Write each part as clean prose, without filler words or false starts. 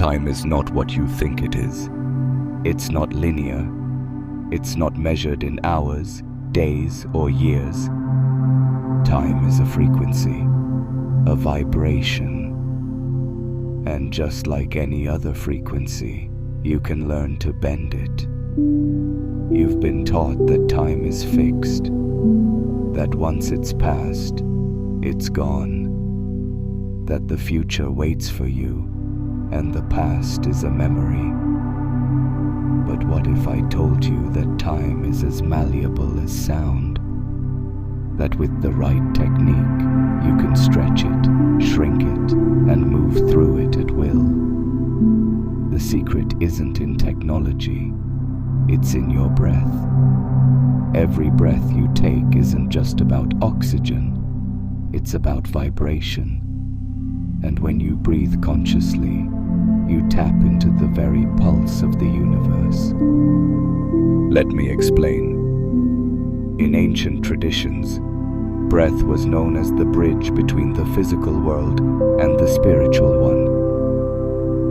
Time is not what you think it is. It's not linear. It's not measured in hours, days, or years. Time is a frequency, a vibration. And just like any other frequency, you can learn to bend it. You've been taught that time is fixed, that once it's passed, it's gone, that the future waits for you, and the past is a memory. But what if I told you that time is as malleable as sound? That with the right technique, you can stretch it, shrink it, and move through it at will. The secret isn't in technology, it's in your breath. Every breath you take isn't just about oxygen, it's about vibration. And when you breathe consciously, you tap into the very pulse of the universe. Let me explain. In ancient traditions, breath was known as the bridge between the physical world and the spiritual one.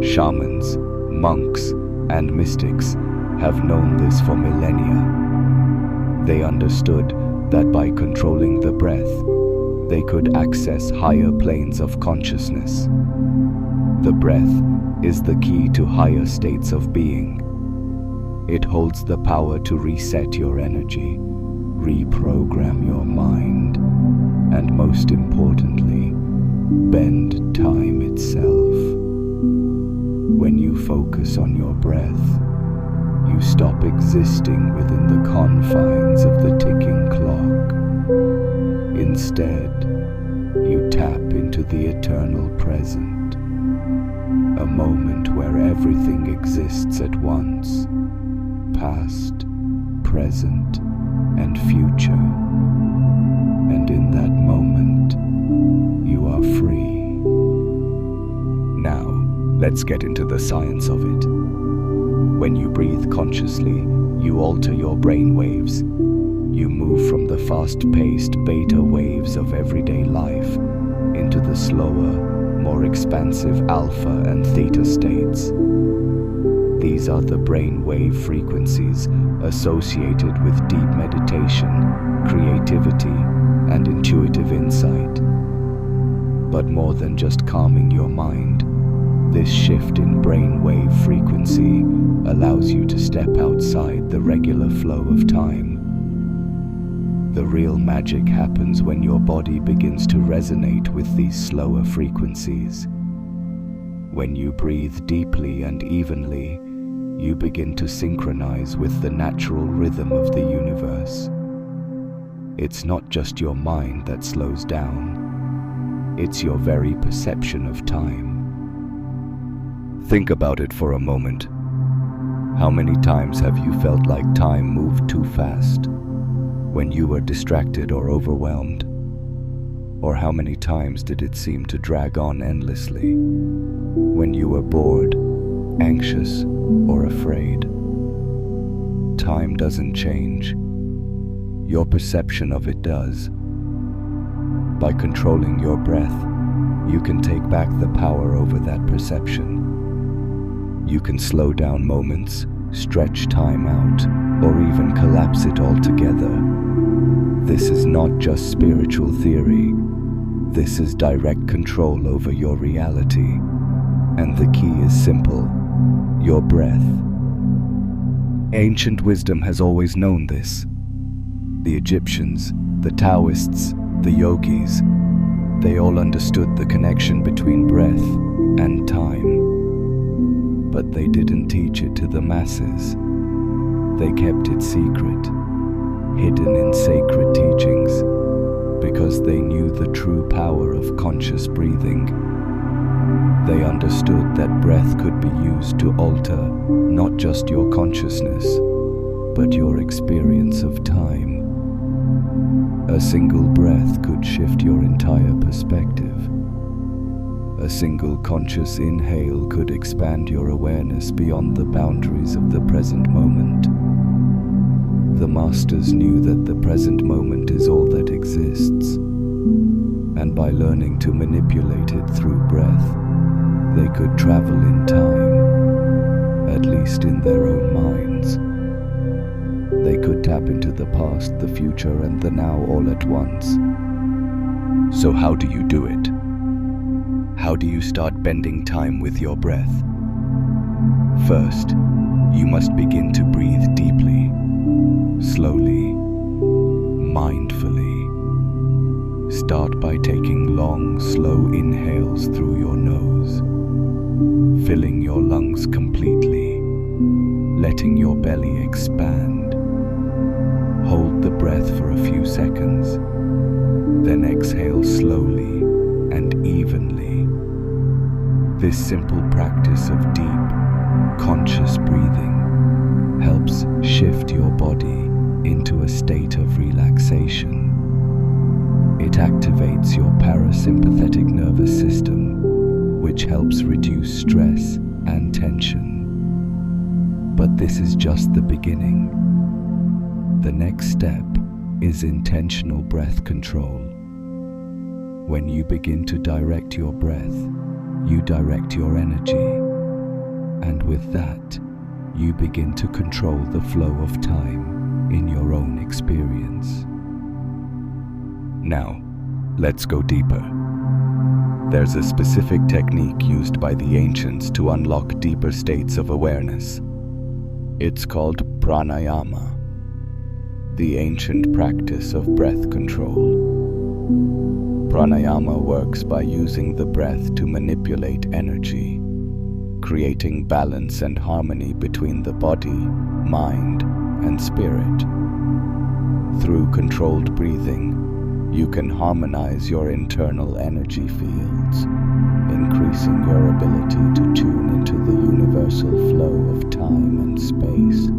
Shamans, monks, and mystics have known this for millennia. They understood that by controlling the breath, they could access higher planes of consciousness. The breath is the key to higher states of being. It holds the power to reset your energy, reprogram your mind, and most importantly, bend time itself. When you focus on your breath, you stop existing within the confines of the ticking clock. Instead, you tap into the eternal present, a moment where everything exists at once, past, present, and future. And in that moment, you are free. Now, let's get into the science of it. When you breathe consciously, you alter your brain waves. You move from the fast-paced beta waves of everyday life into the slower, more expansive alpha and theta states. These are the brain wave frequencies associated with deep meditation, creativity, and intuitive insight. But more than just calming your mind, this shift in brain wave frequency allows you to step outside the regular flow of time. The real magic happens when your body begins to resonate with these slower frequencies. When you breathe deeply and evenly, you begin to synchronize with the natural rhythm of the universe. It's not just your mind that slows down, it's your very perception of time. Think about it for a moment. How many times have you felt like time moved too fast? When you were distracted or overwhelmed? Or how many times did it seem to drag on endlessly? When you were bored, anxious, or afraid? Time doesn't change. Your perception of it does. By controlling your breath, you can take back the power over that perception. You can slow down moments, stretch time out, or even collapse it altogether. This is not just spiritual theory. This is direct control over your reality. And the key is simple: your breath. Ancient wisdom has always known this. The Egyptians, the Taoists, the yogis, they all understood the connection between breath and time. But they didn't teach it to the masses. They kept it secret, hidden in sacred teachings, because they knew the true power of conscious breathing. They understood that breath could be used to alter not just your consciousness, but your experience of time. A single breath could shift your entire perspective. A single conscious inhale could expand your awareness beyond the boundaries of the present moment. The masters knew that the present moment is all that exists, and by learning to manipulate it through breath, they could travel in time, at least in their own minds. They could tap into the past, the future, and the now all at once. So how do you do it? How do you start bending time with your breath? First, you must begin to breathe deeply, slowly, mindfully. Start by taking long, slow inhales through your nose, filling your lungs completely, letting your belly expand. Hold the breath for a few seconds, then exhale slowly and evenly. This simple practice of deep, conscious breathing helps shift your body into a state of relaxation. It activates your parasympathetic nervous system, which helps reduce stress and tension. But this is just the beginning. The next step is intentional breath control. When you begin to direct your breath, you direct your energy, and with that, you begin to control the flow of time in your own experience. Now, let's go deeper. There's a specific technique used by the ancients to unlock deeper states of awareness. It's called pranayama, the ancient practice of breath control. Pranayama works by using the breath to manipulate energy, creating balance and harmony between the body, mind, and spirit. Through controlled breathing, you can harmonize your internal energy fields, increasing your ability to tune into the universal flow of time and space.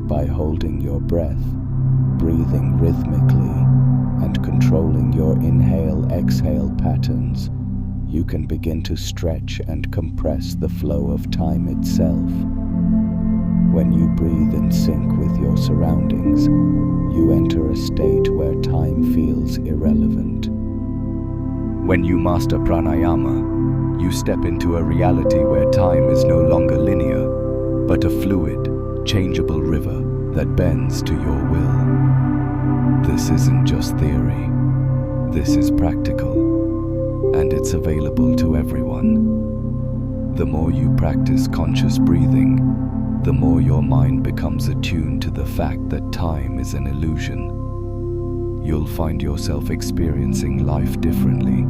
By holding your breath, breathing rhythmically, and controlling your inhale-exhale patterns, you can begin to stretch and compress the flow of time itself. When you breathe in sync with your surroundings, you enter a state where time feels irrelevant. When you master pranayama, you step into a reality where time is no longer linear, but a fluid, changeable river that bends to your will. This isn't just theory. This is practical, and it's available to everyone. The more you practice conscious breathing, the more your mind becomes attuned to the fact that time is an illusion. You'll find yourself experiencing life differently.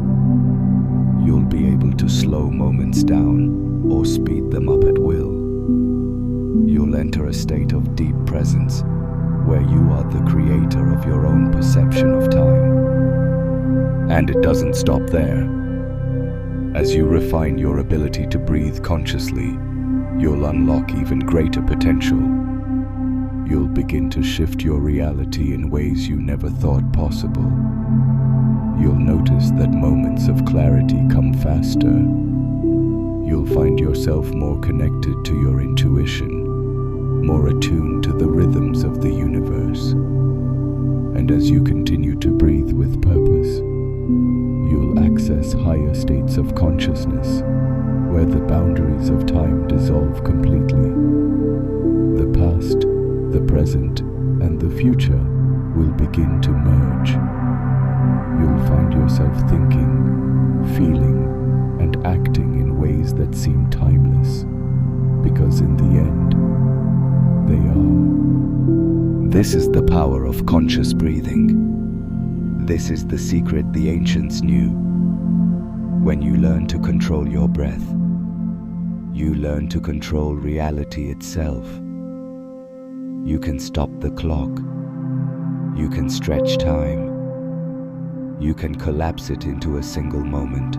You'll be able to slow moments down or speed them up at will. You'll enter a state of deep presence where you are the creator of your own perception of time. And it doesn't stop there. As you refine your ability to breathe consciously, you'll unlock even greater potential. You'll begin to shift your reality in ways you never thought possible. You'll notice that moments of clarity come faster. You'll find yourself more connected to your intuition, more attuned to the rhythms of the universe. And as you continue to breathe with purpose, you'll access higher states of consciousness, where the boundaries of time dissolve completely. The past, the present, and the future will begin to merge. You'll find yourself thinking, feeling, and acting in ways that seem timeless, because in the end, they are. This is the power of conscious breathing. This is the secret the ancients knew. When you learn to control your breath, you learn to control reality itself. You can stop the clock. You can stretch time. You can collapse it into a single moment.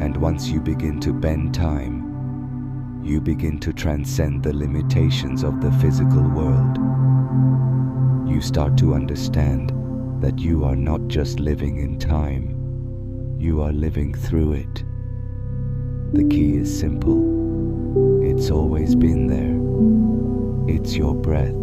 And once you begin to bend time, you begin to transcend the limitations of the physical world. You start to understand that you are not just living in time, you are living through it. The key is simple. It's always been there. It's your breath.